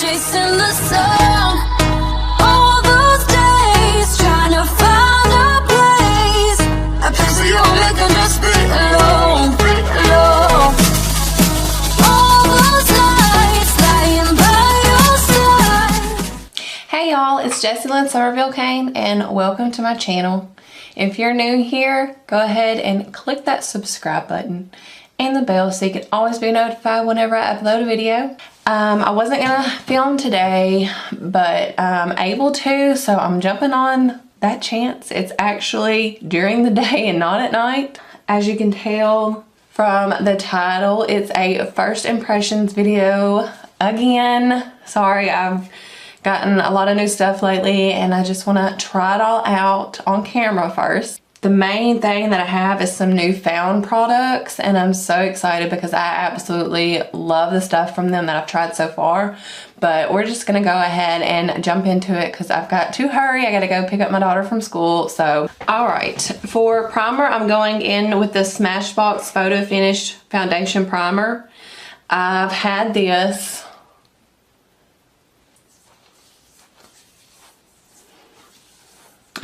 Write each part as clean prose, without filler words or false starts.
chasing the sun. All those days trying to find a place, a place where you only can just be alone, alone. All those nights lying by your side. Hey y'all, it's Jessie Lynn Somerville Kane and welcome to my channel. If you're new here, go ahead and click that subscribe button and the bell so you can always be notified whenever I upload a video. I wasn't gonna film today, but I'm able to, so I'm jumping on that chance. It's actually during the day and not at night. As you can tell from the title, it's a first impressions video again. Sorry, I've gotten a lot of new stuff lately and I just want to try it all out on camera first. The main thing that I have is some newfound products and I'm so excited because I absolutely love the stuff from them that I've tried so far. But we're just gonna go ahead and jump into it because I've got to hurry. I gotta go pick up my daughter from school. So, all right, for primer, I'm going in with the Smashbox Photo Finish Foundation Primer. I've had this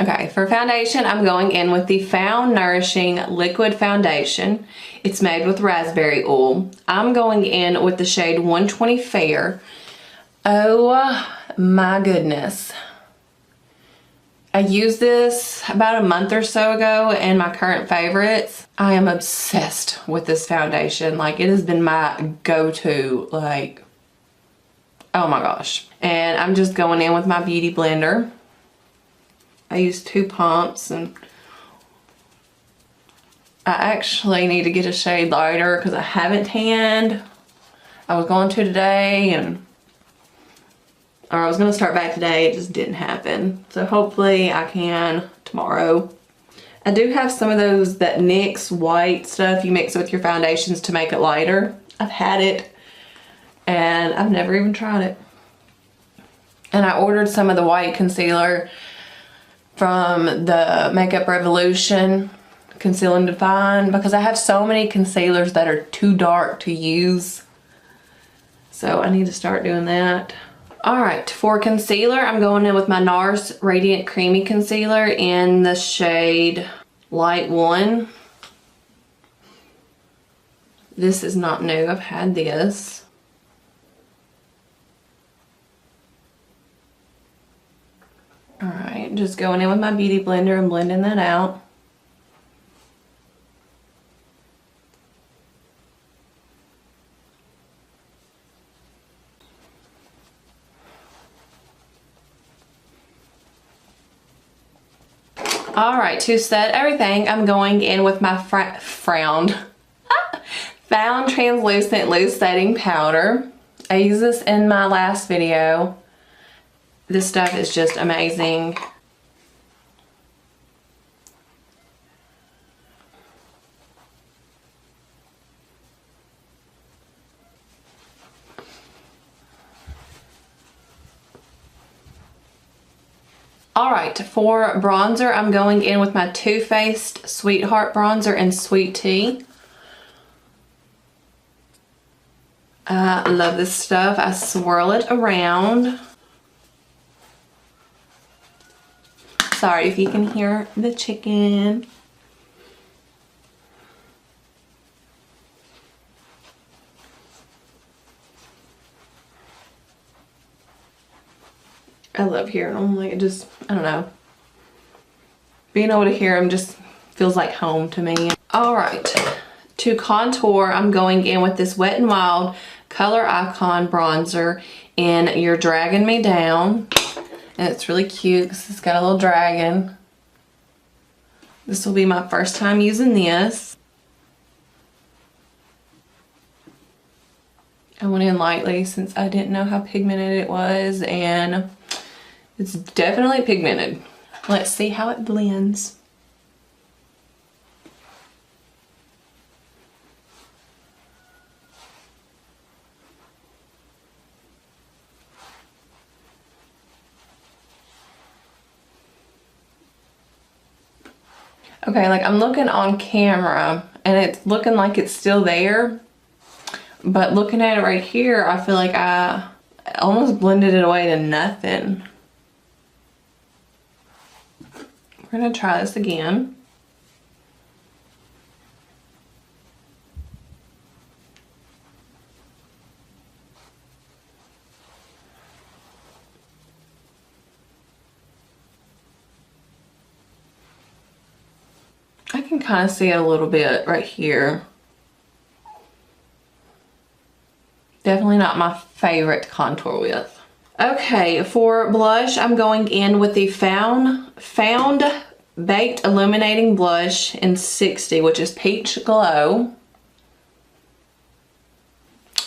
Okay, for foundation, I'm going in with the Found Nourishing Liquid Foundation. It's made with raspberry oil. I'm going in with the shade 120 Fair. Oh my goodness. I used this about a month or so ago in my current favorites. I am obsessed with this foundation. Like, it has been my go-to, like, oh my gosh. And I'm just going in with my beauty blender. I use 2 pumps and I actually need to get a shade lighter because I haven't tanned. I was going to today or I was going to start back today. It just didn't happen. So hopefully I can tomorrow. I do have some of those, that NYX white stuff. You mix it with your foundations to make it lighter. I've had it and I've never even tried it. And I ordered some of the white concealer from the Makeup Revolution Conceal and Define because I have so many concealers that are too dark to use. So I need to start doing that. Alright, for concealer, I'm going in with my NARS Radiant Creamy Concealer in the shade Light 1. This is not new, I've had this. Alright, just going in with my beauty blender and blending that out. Alright, to set everything, I'm going in with my Found Translucent Loose Setting Powder. I used this in my last video. This stuff is just amazing. Alright, for bronzer, I'm going in with my Too Faced Sweetheart Bronzer in Sweet Tea. I love this stuff. I swirl it around. Sorry if you can hear the chicken. I love hearing them. Like, it just, I don't know. Being able to hear them just feels like home to me. Alright, to contour, I'm going in with this Wet n Wild Color Icon Bronzer in You're Dragging Me Down. And it's really cute because it's got a little dragon. This will be my first time using this. I went in lightly since I didn't know how pigmented it was, and it's definitely pigmented. Let's see how it blends. Okay, like I'm looking on camera and it's looking like it's still there, but looking at it right here, I feel like almost blended it away to nothing. We're gonna try this again. I can kind of see it a little bit right here. Definitely not my favorite contour with. Okay, for blush, I'm going in with the Found Baked Illuminating Blush in 60, which is Peach Glow.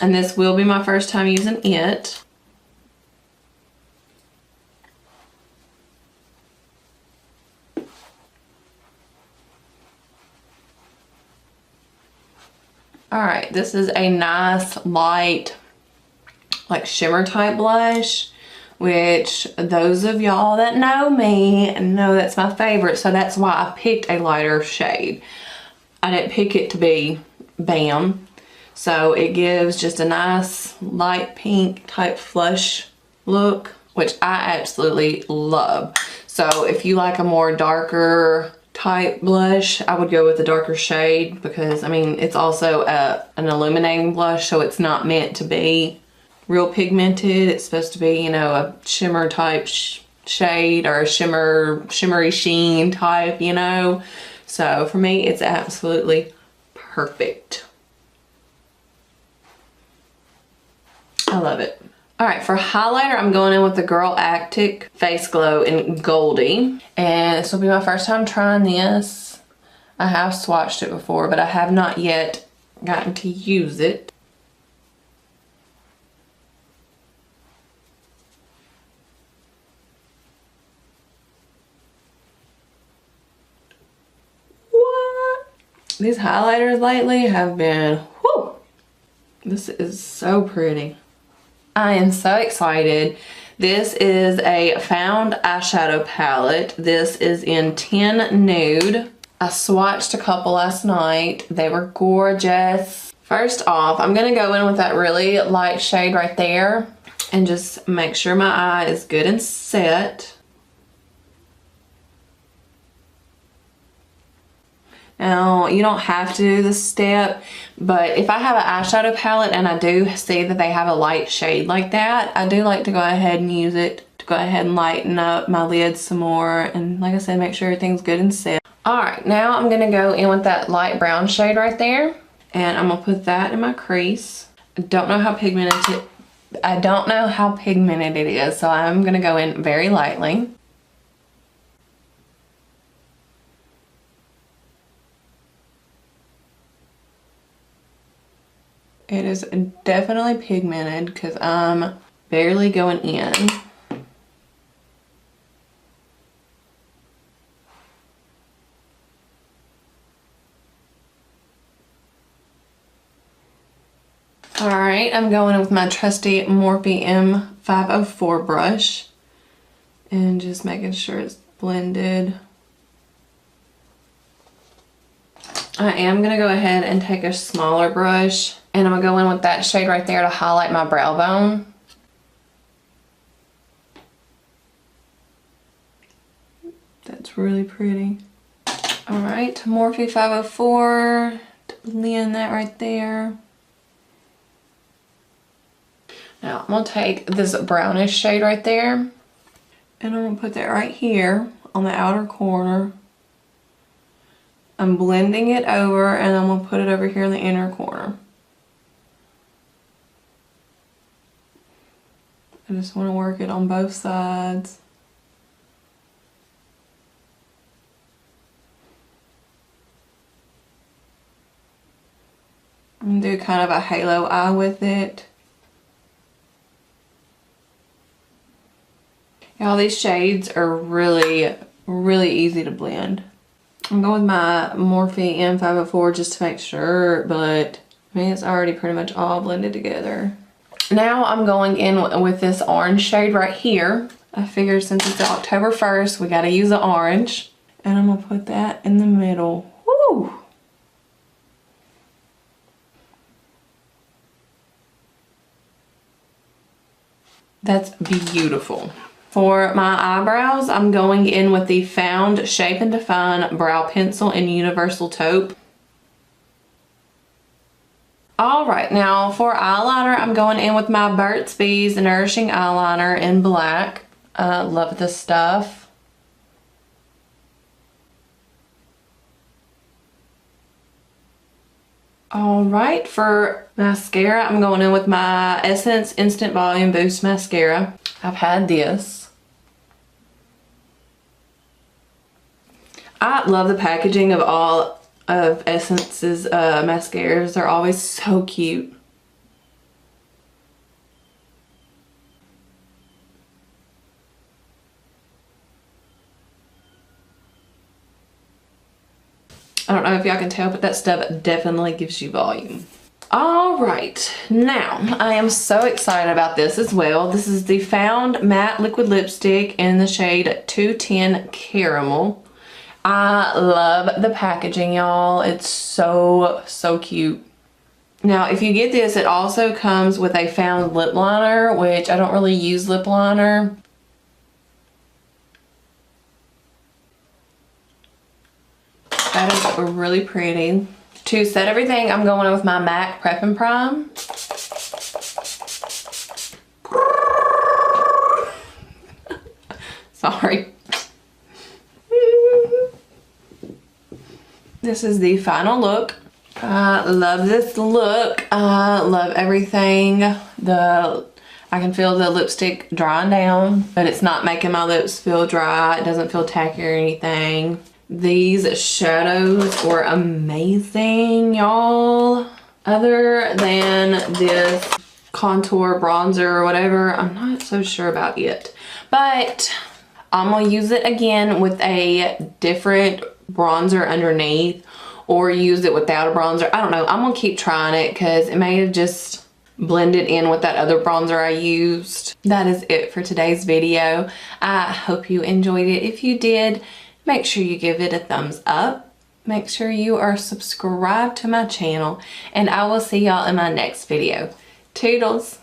And this will be my first time using it. Alright, this is a nice light, like shimmer type blush, which those of y'all that know me know that's my favorite, so that's why I picked a lighter shade. I didn't pick it to be BAM, so it gives just a nice light pink type flush look, which I absolutely love. So if you like a more darker type blush, I would go with a darker shade, because I mean it's also an illuminating blush, so it's not meant to be real pigmented. It's supposed to be, you know, a shimmer type shade, or a shimmery sheen type, you know. So for me, it's absolutely perfect. I love it. All right, for highlighter, I'm going in with the Girl Actic Face Glow in Goldie. And this will be my first time trying this. I have swatched it before, but I have not yet gotten to use it. What? These highlighters lately have been, whew. This is so pretty. I am so excited. This is a Found eyeshadow palette. This is in 10 Nude. I swatched a couple last night. They were gorgeous. First off, I'm gonna go in with that really light shade right there and just make sure my eye is good and set. Now, you don't have to do this step, but if I have an eyeshadow palette and I do see that they have a light shade like that, I do like to go ahead and use it to go ahead and lighten up my lids some more, and like I said, make sure everything's good and set. Alright, now I'm going to go in with that light brown shade right there, and I'm going to put that in my crease. I don't know how pigmented it is, so I'm going to go in very lightly. It is definitely pigmented because I'm barely going in. Alright, I'm going with my trusty Morphe M504 brush and just making sure it's blended. I am going to go ahead and take a smaller brush, and I'm going to go in with that shade right there to highlight my brow bone. That's really pretty. Alright, Morphe 504 to blend that right there. Now I'm going to take this brownish shade right there, and I'm going to put that right here on the outer corner. I'm blending it over, and I'm going to put it over here in the inner corner. I just want to work it on both sides. I'm going to do kind of a halo eye with it. All these shades are really, really easy to blend. I'm going with my Morphe M504 just to make sure, but I mean, it's already pretty much all blended together. Now I'm going in with this orange shade right here. I figured since it's October 1st, we gotta use the orange. And I'm gonna put that in the middle. Woo! That's beautiful. For my eyebrows, I'm going in with the Found Shape and Define Brow Pencil in Universal Taupe. Alright, now for eyeliner, I'm going in with my Burt's Bees Nourishing Eyeliner in black. Love this stuff. Alright, for mascara, I'm going in with my Essence Instant Volume Boost Mascara. I've had this. I love the packaging of all of Essence's mascaras. They're always so cute. I don't know if y'all can tell, but that stuff definitely gives you volume. Alright, now I am so excited about this as well. This is the Found Matte Liquid Lipstick in the shade 210 Caramel. I love the packaging, y'all. It's so cute. Now, if you get this, it also comes with a Found lip liner, which I don't really use lip liner. That is really pretty. To set everything, I'm going in with my MAC Prep and Prime. Sorry. This is the final look. I love this look. I love everything. I can feel the lipstick drying down, but it's not making my lips feel dry. It doesn't feel tacky or anything. These shadows were amazing, y'all. Other than this contour bronzer or whatever, I'm not so sure about it. But I'm gonna use it again with a different bronzer underneath, or use it without a bronzer. I don't know. I'm gonna keep trying it because it may have just blended in with that other bronzer I used. That is it for today's video. I hope you enjoyed it. If you did, make sure you give it a thumbs up. Make sure you are subscribed to my channel, and I will see y'all in my next video. Toodles!